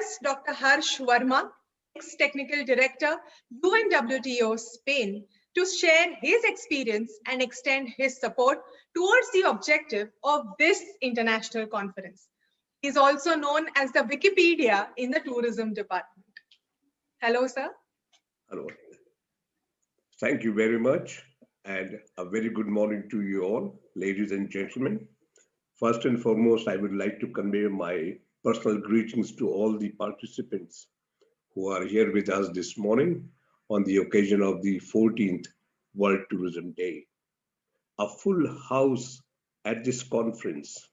request Dr. Harsh Varma, ex-technical director, UNWTO Spain, to share his experience and extend his support towards the objective of this international conference. He is also known as the Wikipedia in the tourism department. Hello, sir. Hello. Thank you very much, and a very good morning to you all, ladies and gentlemen. First and foremost, I would like to convey my personal greetings to all the participants who are here with us this morning on the occasion of the 14th World Tourism Day. A full house at this conference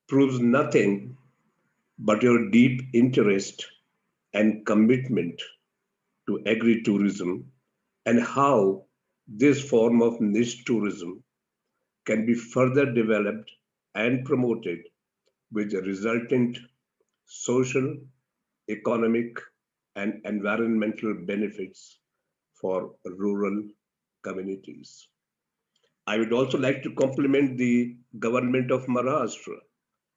proves nothing but your deep interest and commitment to agri-tourism and how this form of niche tourism can be further developed and promoted with the resultant social, economic, and environmental benefits for rural communities. I would also like to compliment the government of Maharashtra,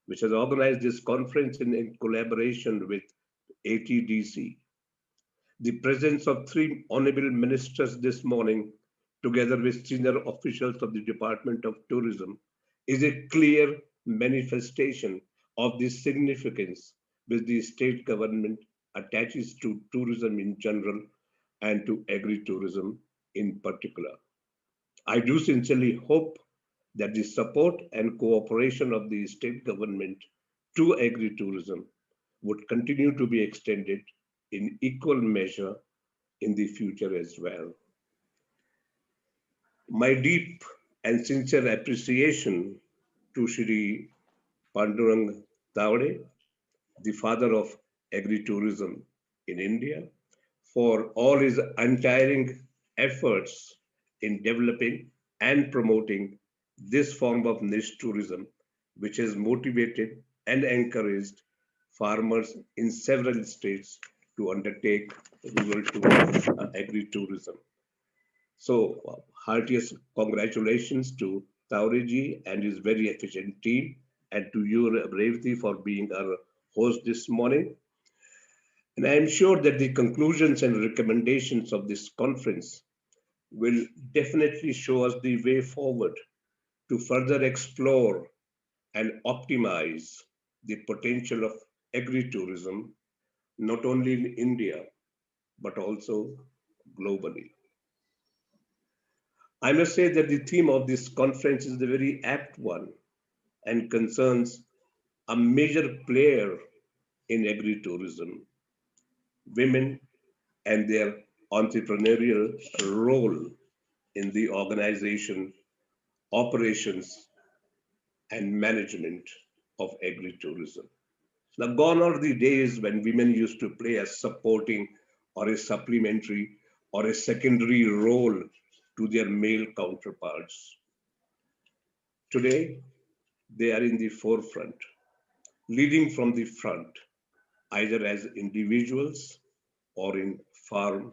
which has organized this conference in collaboration with ATDC. The presence of three honorable ministers this morning, together with senior officials of the Department of Tourism, is a clear manifestation of the significance which the state government attaches to tourism in general and to agri-tourism in particular. I do sincerely hope that the support and cooperation of the state government to agri-tourism would continue to be extended in equal measure in the future as well. My deep and sincere appreciation to Shri Pandurang Tavade, the father of agri-tourism in India, for all his untiring efforts in developing and promoting this form of niche tourism, which has motivated and encouraged farmers in several states to undertake rural tourism, agri-tourism. So, heartiest congratulations to Tauriji and his very efficient team, and to you, Revati, for being our host this morning. And I am sure that the conclusions and recommendations of this conference will definitely show us the way forward to further explore and optimize the potential of agri-tourism, not only in India, but also globally. I must say that the theme of this conference is a very apt one and concerns a major player in agri-tourism, women and their entrepreneurial role in the organization, operations, and management of agri-tourism. Now, gone are the days when women used to play a supporting or a supplementary or a secondary role to their male counterparts. Today, they are in the forefront, leading from the front, either as individuals or in farm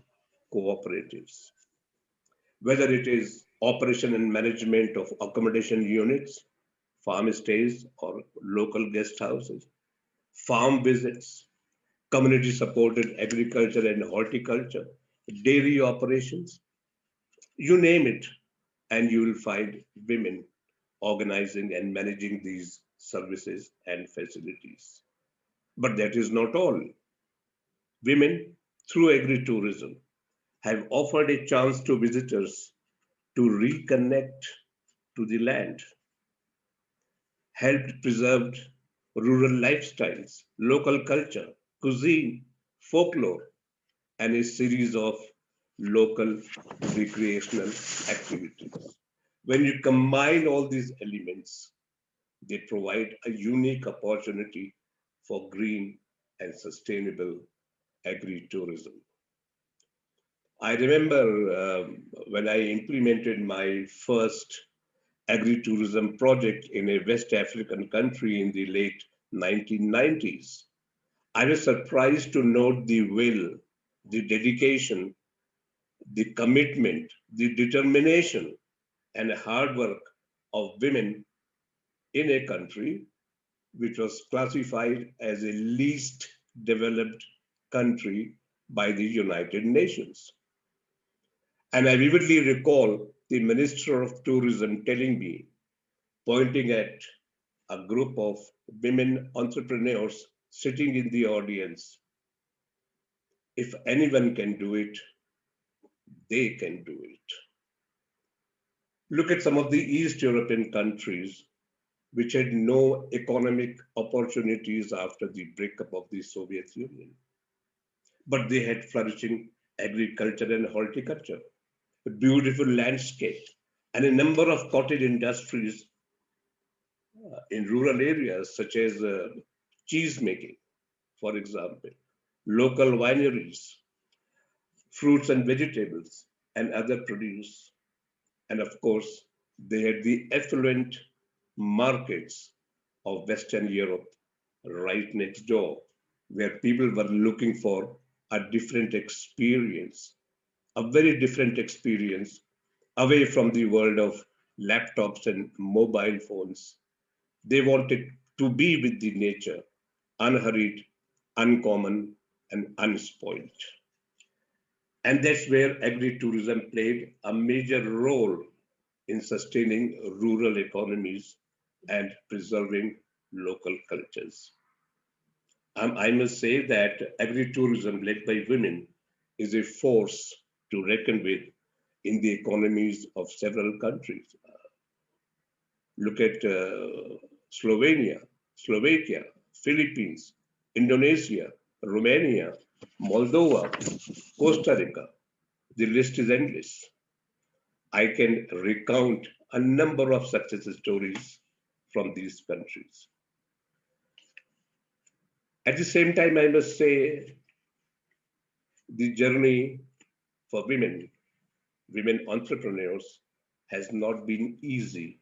cooperatives. Whether it is operation and management of accommodation units, farm stays or local guest houses, farm visits, community supported agriculture and horticulture, dairy operations, you name it, and you will find women organizing and managing these services and facilities. But that is not all. Women, through agri-tourism, have offered a chance to visitors to reconnect to the land, helped preserve rural lifestyles, local culture, cuisine, folklore, and a series of local recreational activities. When you combine all these elements, they provide a unique opportunity for green and sustainable agri-tourism. I remember when I implemented my first agri-tourism project in a West African country in the late 1990s. I was surprised to note the will, the dedication, the commitment, the determination, and hard work of women in a country which was classified as a least developed country by the United Nations. And I vividly recall the Minister of Tourism telling me, pointing at a group of women entrepreneurs sitting in the audience, if anyone can do it, they can do it. Look at some of the East European countries which had no economic opportunities after the breakup of the Soviet Union. But they had flourishing agriculture and horticulture, a beautiful landscape, and a number of cottage industries in rural areas, such as cheese making, for example, local wineries, fruits and vegetables, and other produce. And of course, they had the affluent markets of Western Europe right next door, where people were looking for a different experience, a very different experience away from the world of laptops and mobile phones. They wanted to be with the nature, unhurried, uncommon, and unspoiled. And that's where agritourism played a major role in sustaining rural economies and preserving local cultures. I must say that agritourism led by women is a force to reckon with in the economies of several countries. Look at Slovenia, Slovakia, Philippines, Indonesia, Romania, Moldova, Costa Rica. The list is endless. I can recount a number of success stories from these countries. At the same time, I must say the journey for women entrepreneurs, has not been easy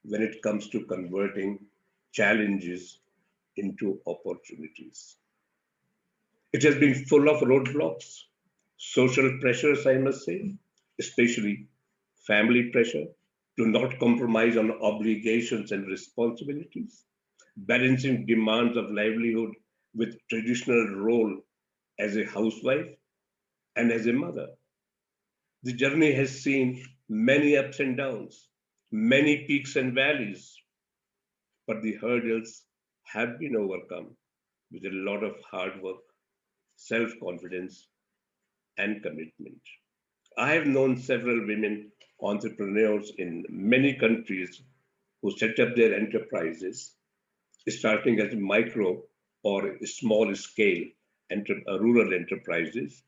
when it comes to converting challenges into opportunities. It has been full of roadblocks, social pressures, I must say, especially family pressure to not compromise on obligations and responsibilities, balancing demands of livelihood with traditional role as a housewife and as a mother. The journey has seen many ups and downs, many peaks and valleys, but the hurdles have been overcome with a lot of hard work, self confidence, and commitment. I have known several women entrepreneurs in many countries who set up their enterprises, starting as micro or small scale rural enterprises.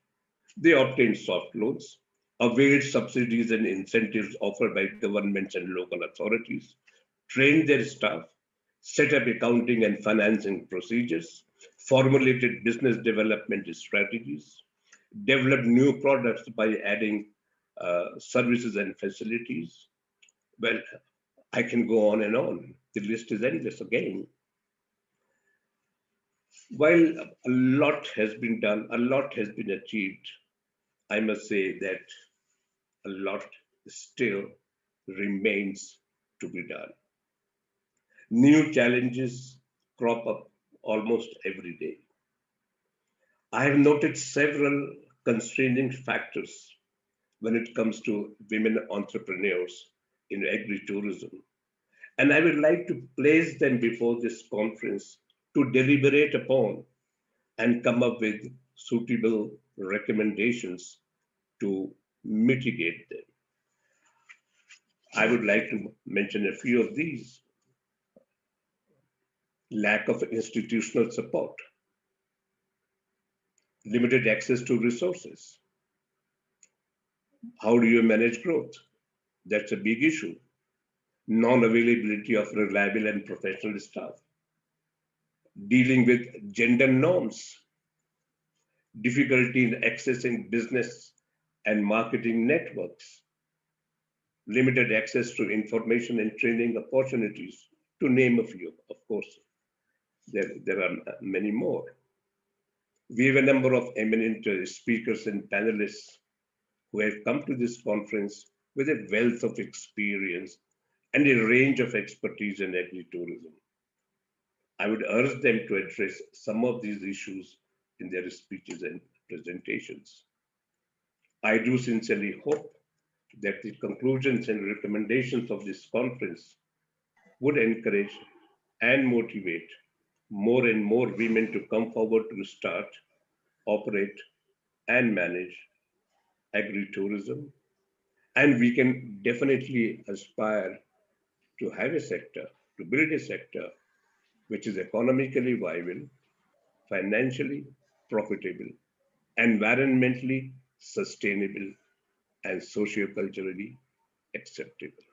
They obtained soft loans, availed subsidies and incentives offered by governments and local authorities, trained their staff, set up accounting and financing procedures, formulated business development strategies, developed new products by adding services and facilities. Well, I can go on and on. The list is endless again. While a lot has been done, a lot has been achieved, I must say that a lot still remains to be done. New challenges crop up almost every day. I have noted several constraining factors when it comes to women entrepreneurs in agritourism. And I would like to place them before this conference to deliberate upon and come up with suitable recommendations to mitigate them. I would like to mention a few of these. Lack of institutional support, limited access to resources. How do you manage growth? That's a big issue. Non-availability of reliable and professional staff. Dealing with gender norms. Difficulty in accessing business and marketing networks. Limited access to information and training opportunities, to name a few. Of course, there are many more. We have a number of eminent speakers and panelists who have come to this conference with a wealth of experience and a range of expertise in agritourism. I would urge them to address some of these issues in their speeches and presentations. I do sincerely hope that the conclusions and recommendations of this conference would encourage and motivate more and more women to come forward to start, operate, and manage agritourism. And we can definitely aspire to have a sector, to build a sector which is economically viable, financially profitable, environmentally sustainable, and socioculturally acceptable.